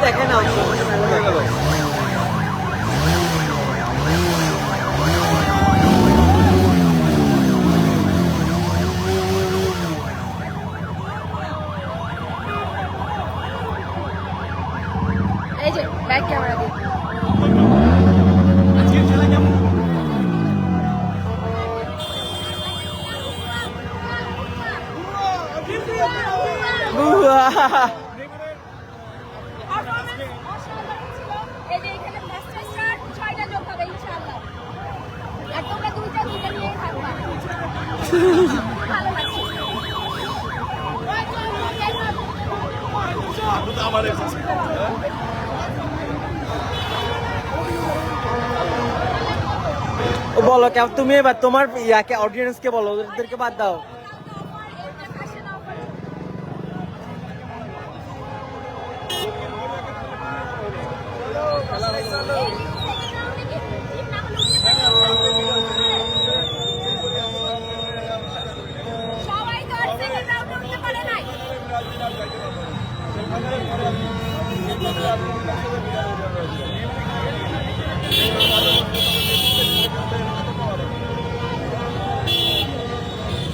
দেখে না এই যে ব্যাক ক্যামেরা দিয়ে বলো তুমি এবার তোমার ইয়াকে অডিয়েন্স কে বলো, ওদেরকে বাদ দাও।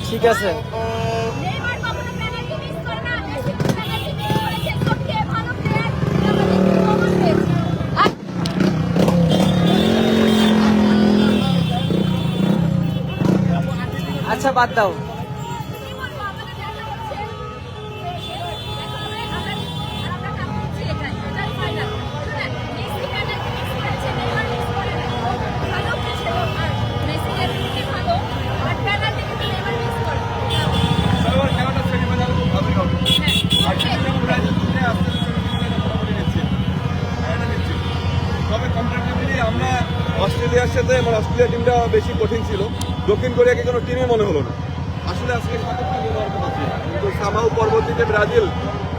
ঠিক আছে, আচ্ছা বাদ দাও। আমরা অস্ট্রেলিয়ার সাথে আমার অস্ট্রেলিয়া টিমটা বেশি কঠিন ছিল, দক্ষিণ কোরিয়াকে কোনো টিমই মনে হলো না। আসলে আজকে কিন্তু সামাও পরবর্তীতে ব্রাজিল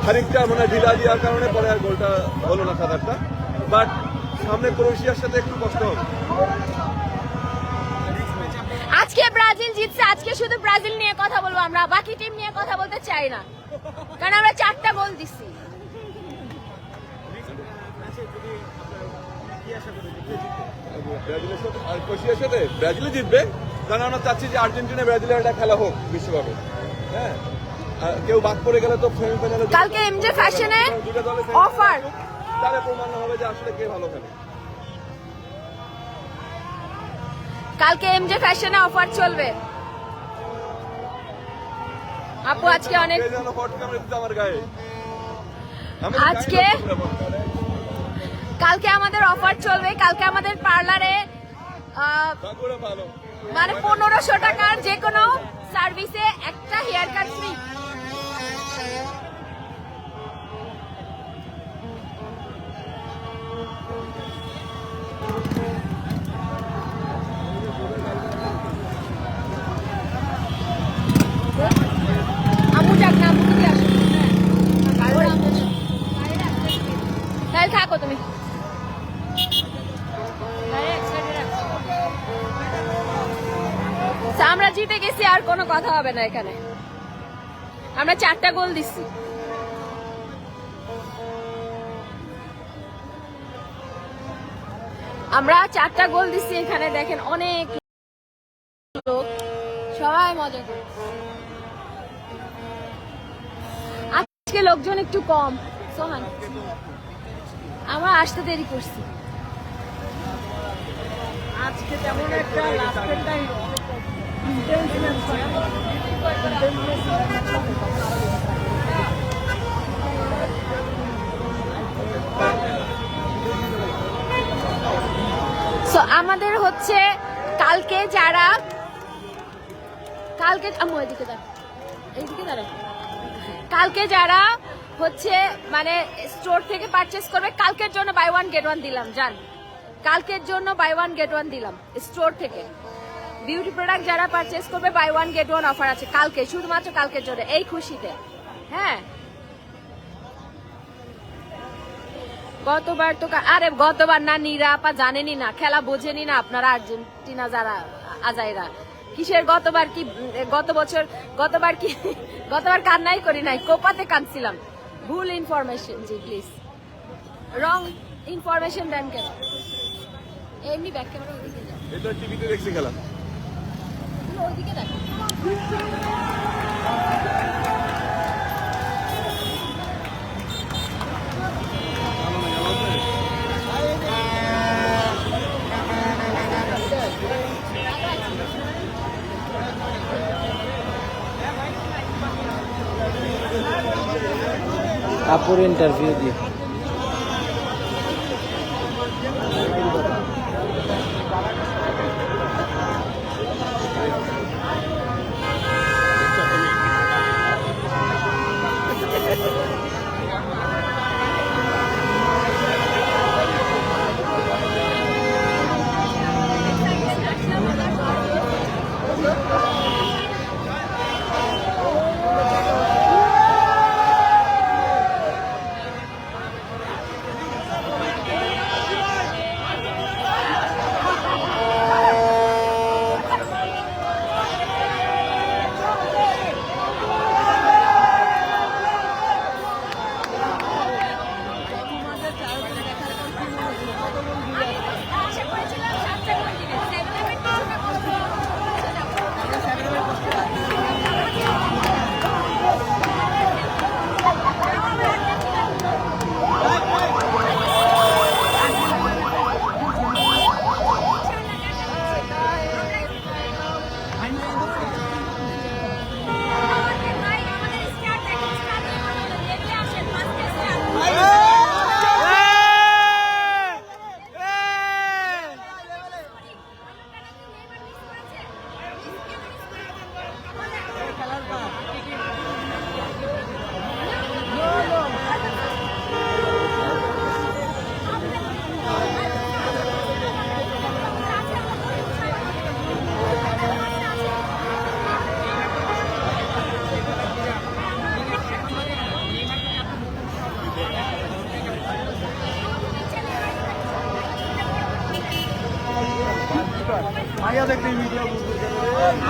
খানিকটা মানে ঢিলা দেওয়ার কারণে পরে আর গোলটা হলো না 7-8টা, বাট সামনে ক্রোয়েশিয়ার সাথে একটু কষ্ট হবে। আজকে ব্রাজিল জিতছে, আজকে শুধু ব্রাজিল নিয়ে কথা বলবো আমরা, বাকি টিম নিয়ে কথা বলতে চাই না, কারণ আমরা 4টা গোল দিচ্ছি। ব্রাজিলের সাথে আর ক্রোয়েশিয়ার সাথে ব্রাজিলই জিতবে, কারণ আমরা চাচ্ছি যে আর্জেন্টিনা ব্রাজিলের একটা খেলা হোক বিশ্বকাপে। হ্যাঁ, কেউ বাদ পড়ে গেলে তো সেমিফাইনালে কালকে এমজে ফ্যাশনে অফার, তাহলে প্রমাণ হবে যে আসলে কে ভালো খেলে। কালকে এমজে ফ্যাশনে অফার চলবে। আপু আজকে অনেক আমার গায়ে আজকে কালকে আমাদের অফার চলবে। কালকে আমাদের পার্লারে মানে 1500 টাকার যে কোনো সার্ভিসে একটা হেয়ার কাট ফ্রি। আমু যাক না, আমু দিয়ে আসো। তাহলে থাকো তুমি। আমরা জিতে গেছি, আর কোনো কথা হবে না এখানে। আমরা 4টা গোল দিচ্ছি। আমরা 4টা গোল দিচ্ছি এখানে, দেখেন অনেক লোক, সবাই মজা করছে। আজকে লোকজন একটু কম। সোহান, আমরা আসতে দেরি করছি আজকে তেমন একটা লাস্টের টাইম আমাদের হচ্ছে কালকে যারা কালকে যারা হচ্ছে মানে স্টোর থেকে পারচেস করবে, কালকের জন্য বাই 1 গেট 1 দিলাম। জান, কালকের জন্য বাই 1 গেট 1 দিলাম স্টোর থেকে। বিউটি প্রোডাক্ট যারা পারচেস করবে বাই 1 গেট 1 অফার আছে কালকে, শুধুমাত্র কালকের জন্য, এই খুশিতে। হ্যাঁ, গতবার তো আরে গতবার না, নীরা আপা জানেনি না, খেলা বোঝেনি না আপনারা আর্জেন্টিনা যারা আজাইরা। কিসের গতবার কি, গতবার কান্নাই করি নাই, কোপাতে কাঁদছিলাম। ভুল ইনফরমেশন জি প্লিজ। রং ইনফরমেশন দেন কেন? এমনি ব্যাক ক্যামেরা ওইদিকে যাও, এটা টিভিতে দেখছি খেলা। ওইদিকে দেখো। আপুর ইন্টারভিউ দিয়ে ভাইয়া দেখতে মিডিয়া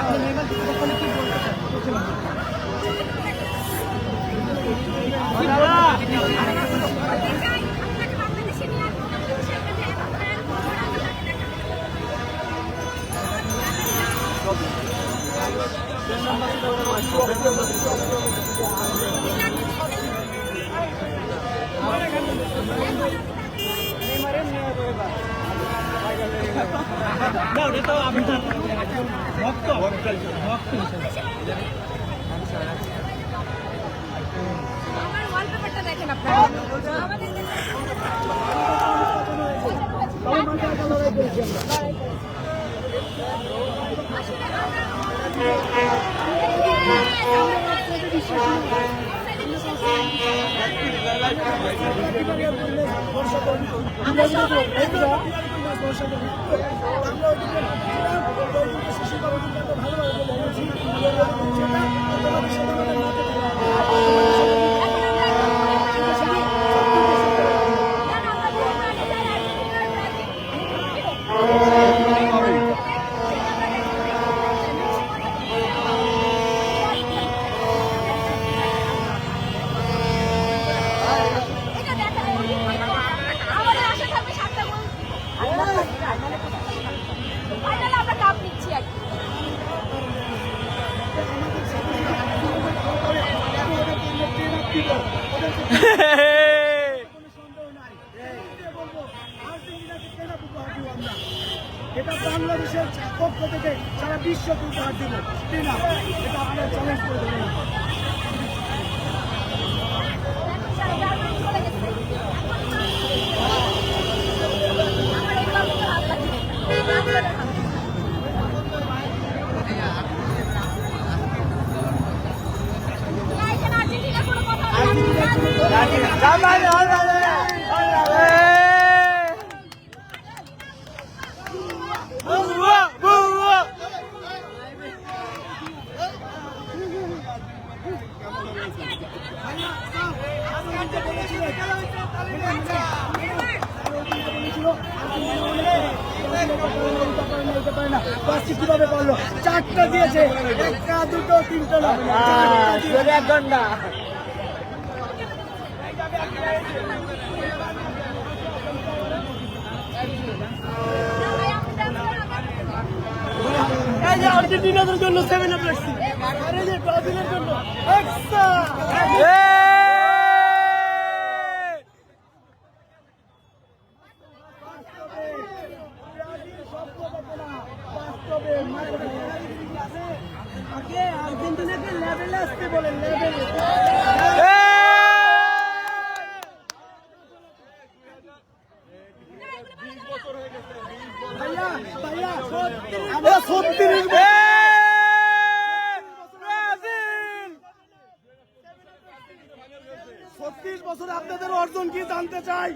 আপনি নেইমার কি না ওটা তো আমি ভক্ত ভক্ত আমার ওয়ালপেপারটা দেখেন আপনারা। আমাদের আমরা কাপ নিচ্ছি আর কি। এটা বাংলাদেশের পক্ষ থেকে সারা বিশ্বকে উপহার দেব। এটা আপনার চ্যালেঞ্জ করে দেবেন। কিভাবে পারলো? চারটা দিয়েছে, একটা দুটো তিনটা না, এক ঘন্টা আর্জেন্টিনাদের জন্য 7 আপ রাখছি, আর এই যে ব্রাজিলের জন্য এক্সট্রা। আগে আর্জেন্টিনাকে লেভেলে আসতে বলেন, লেভেলে। ভাইয়া ভাইয়া আমরা 36 বছর আপনাদের অর্জন কি জানতে চাই?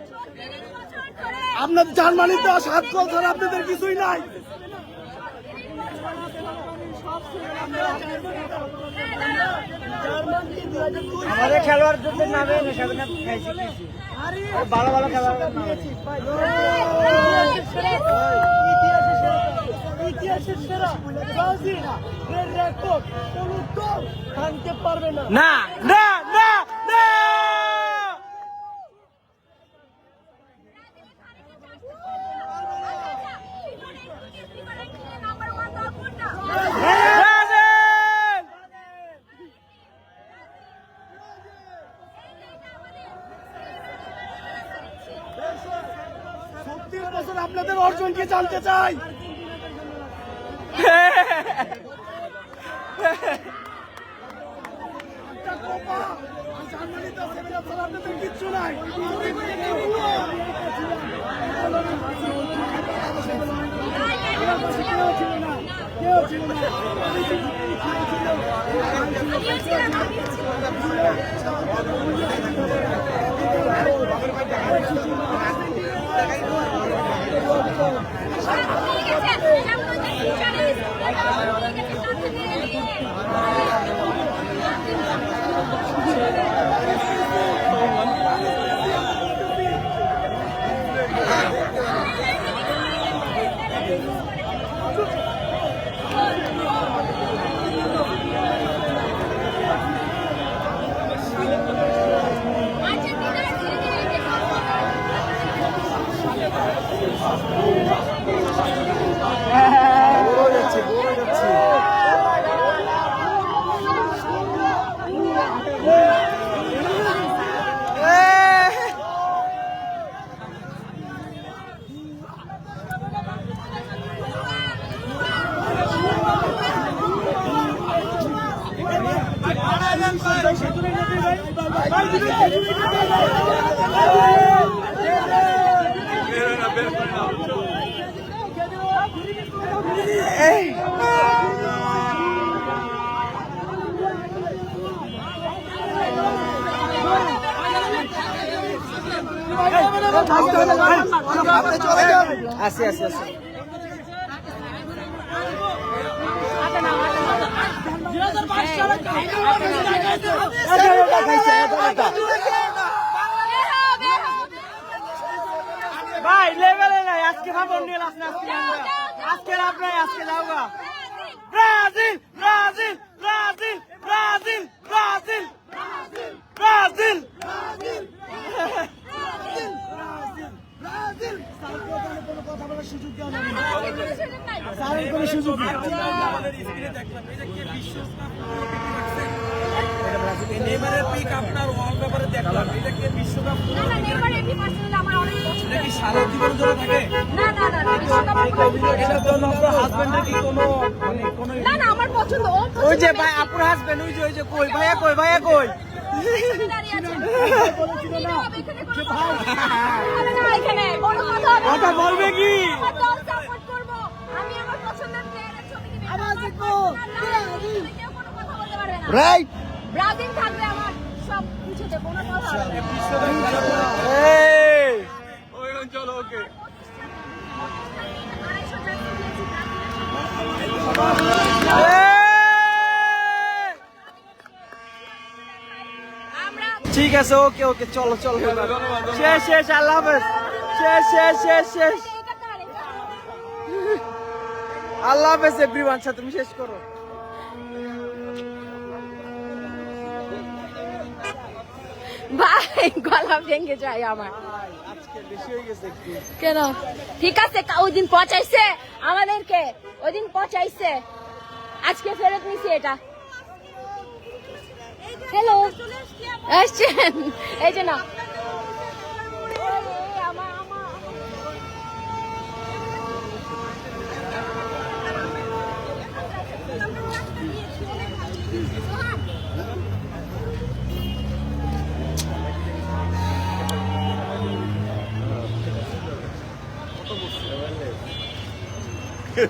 আপনাদের জার্মানির দেওয়া 7 গোল ছাড়া আপনাদের কিছুই নাই। আমাদের খেলোয়াড়দের নামে ভালো ভালো খেলোয়াড় ইতিহাসের সেরা ব্রাজিল এর রেকর্ড কোনো দল ভাঙতে পারবে না। না না না না ব্রাজিল! 36 বছর আপনাদের অর্জন কি জানতে চাই? একটা কোপা আর জার্মানিতে 7 আপ ছাড়া আপনাদের কিচ্ছু নাই। কেউ ছিল না। আসি আসি আসি ভাই লেভেলে নাই আজকে ভাবন নিয়ে লাভ না আজকে লাভ নাই আজকে যাও গা Brazil Brazil Brazil Brazil Brazil Brazil Brazil কোনো কথা বলার সুযোগ দেওয়া যাবে না। স্যারের কোনো সুযোগ নেই। নেইমারের পিক আপনার ওয়ালপেপারে দেখলাম এটা কি বিশ্বকাপ না না নেইমার এমনি পার্সোনালি আমার অনেক পছন্দ। এটা কি সারা জীবন ধরে থাকে না না না না বিশ্বকাপ এটা তো আপনার হাজবেন্ডের কি কোনো মানে কোনো না না আমার পছন্দ ও ওই যে ভাই আপুর হাজবেন্ড ওই যে কই ভাইয়া কই ভাইয়া কই দাঁড়িয়ে আছে বলেছিল না না এখানে বড় কথা হবে কথা বলবে কি আমার দল সাপোর্ট করব আমি আমার পছন্দের প্লেয়ারের ছবি দিই আওয়াজ দেখো কেউ কোনো কথা বলতে পারবে না রাইট ব্রাজিল থাকবে আমার সব কিছুতে কোনো কথা হবে না এই ওই চলো ওকে 250 জার্সি দিয়েছি আমরা ঠিক আছে ওকে ওকে চলো চলো শেষ শেষ আল্লাহ হাফেজ শেষ শেষ শেষ শেষ এটা কারে আল্লাহ হাফেজ এভরিওয়ান তুমি শেষ করো ভাই গলা ভেঙে যায় আমার আজকে বেশি হয়ে গেছে একটু কেন ঠিক আছে ওই দিন পচাইছে আমাদেরকে ওই দিন পচাইছে আজকে ফেরত নিছি এটা। হ্যালো, আসছেন? এই যে না,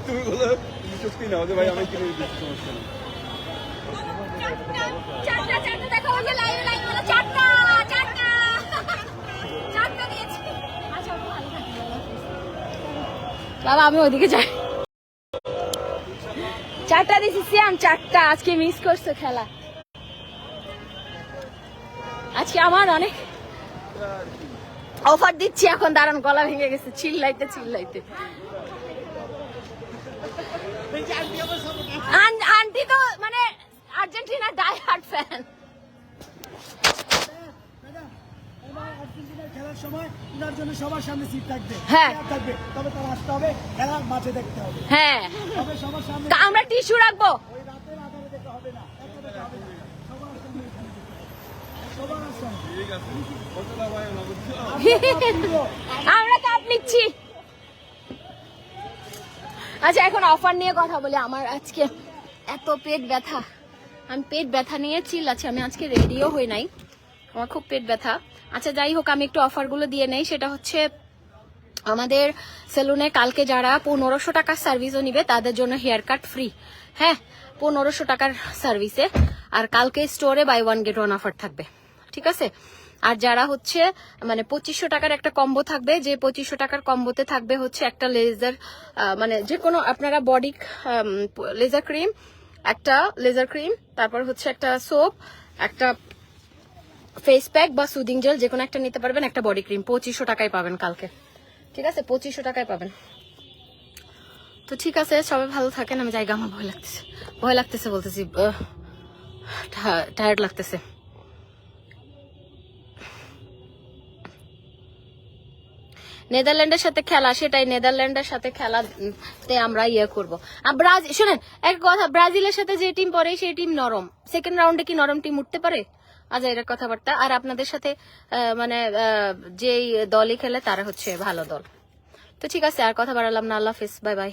তুমি বলো চুক্তি নাও যে ভাই আমি কিনে দিচ্ছি, সমস্যা নেই। চারটা দেখো, ওই যে লাইন গুলো, চারটা দিয়েছি। আচ্ছা ভালো থাকবে বাবা, আমি ওইদিকে যাই। চারটা দিয়েছি সিয়াম, চারটা। আজকে মিস করছো খেলা। আজকে আমার অনেক অফার দিচ্ছি, এখন দাঁড়ান, গলা ভেঙে গেছে চিল্লাইতে। আন্টি তো মানে আর্জেন্টিনা ডাই হার্ড ফ্যান। খেলার সময় ওনার জন্য সবার সামনে সিট থাকবে, হ্যাঁ থাকবে, তবে তার আসতে হবে, খেলার মাঠে দেখতে হবে। হ্যাঁ, তবে সবার সামনে তা আমরা টিস্যু রাখবো। ওই রাতের আধারে দেখতে হবে না, একা দেখতে হবে না। সবার সামনে এখানে দেখতে হবে। সবার সামনে। ঠিক আছে, কতটা ভাই না বুঝছো? আমরা কাপ নিচ্ছি। আচ্ছা, এখন অফার নিয়ে কথা বলি। আমার আজকে এত পেট ব্যথা, আমি পেট ব্যথা নিয়ে চিল্লাচ্ছি। আমি আজকে রেডিও হই নাই, আমার খুব পেট ব্যথা। আচ্ছা যাই হোক, আমি একটু অফারগুলো দিয়ে নেই। সেটা হচ্ছে আমাদের সেলুনে কালকে যারা 1500 টাকার সার্ভিসও নিবে তাদের জন্য হেয়ার কাট ফ্রি। হ্যাঁ, 1500 টাকার সার্ভিসে। আর কালকে স্টোরে buy one get one offer থাকবে, ঠিক আছে? আর যারা হচ্ছে মানে 2500 টাকার একটা কম্বো থাকবে, যে 2500 টাকার কম্বোতে থাকবে হচ্ছে একটা লেজার, মানে যে কোনো আপনারা বডি লেজার ক্রিম, তারপর হচ্ছে একটা সোপ, একটা ফেস প্যাক বা সুদিং জেল, যে কোনো একটা নিতে পারবেন, একটা বডি ক্রিম 2500 টাকায় পাবেন কালকে, ঠিক আছে? 2500 টাকায় পাবেন। তো ঠিক আছে, সবাই ভালো থাকেন। আমি জায়গা, আমার ভয় লাগতেছে বলতেছি, টায়ার্ড লাগতেছে। নেদারল্যান্ডের সাথে খেলা, সেটাই, নেদারল্যান্ডের সাথে খেলাতে আমরা ইয়ে করবো। আর ব্রাজিল, শুনেন এক কথা, ব্রাজিলের সাথে যে টিম পড়ে সেই টিম নরম। সেকেন্ড রাউন্ডে কি নরম টিম উঠতে পারে? আজ এর কথাবার্তা। আর আপনাদের সাথে মানে যেই দলই খেলে তারা হচ্ছে ভালো দল। তো ঠিক আছে, আর কথা বাড়ালাম না। আল্লাহ হাফিজ, বাই বাই।